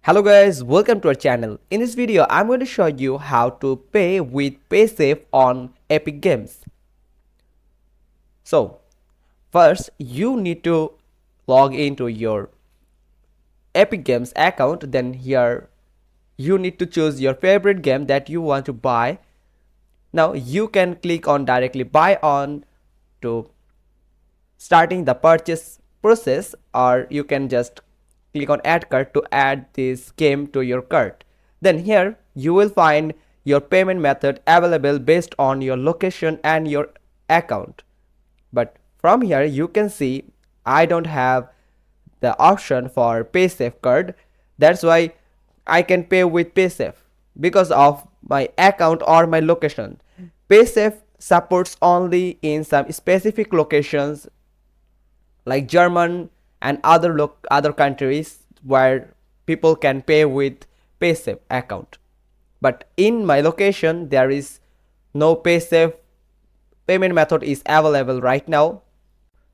Hello guys, welcome to our channel. In this video, I'm going to show you how to pay with PaySafe on Epic Games. So, first you need to log into your Epic Games account. Then here you need to choose your favorite game that you want to buy. Now you can click on directly buy on to starting the purchase process, or you can just click on add cart to add this game to your cart. Then here you will find your payment method available based on your location and your account. But from here you can see I don't have the option for PaySafe card. That's why I can pay with PaySafe because of my account or my location. PaySafe supports only in some specific locations like German and other countries where people can pay with PaySafe account. But in my location there is no PaySafe payment method is available right now.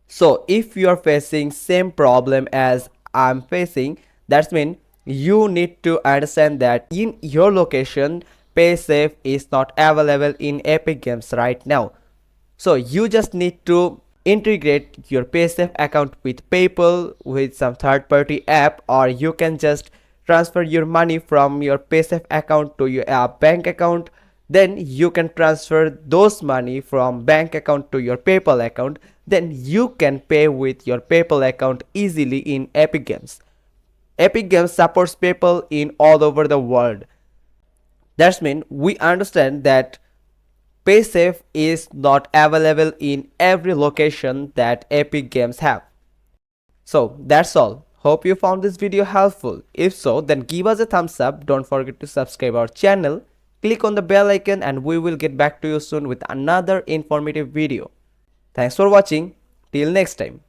So if you are facing same problem as I'm facing, that means you need to understand that in your location PaySafe is not available in Epic Games right now. So you just need to integrate your PaySafe account with PayPal, with some third-party app, or you can just transfer your money from your PaySafe account to your bank account. Then you can transfer those money from bank account to your PayPal account. Then you can pay with your PayPal account easily in Epic Games. Epic Games supports PayPal in all over the world. That means we understand that PaySafe is not available in every location that Epic Games have. So that's all. Hope you found this video helpful. If so, then give us a thumbs up. Don't forget to subscribe our channel. Click on the bell icon and we will get back to you soon with another informative video. Thanks for watching. Till next time.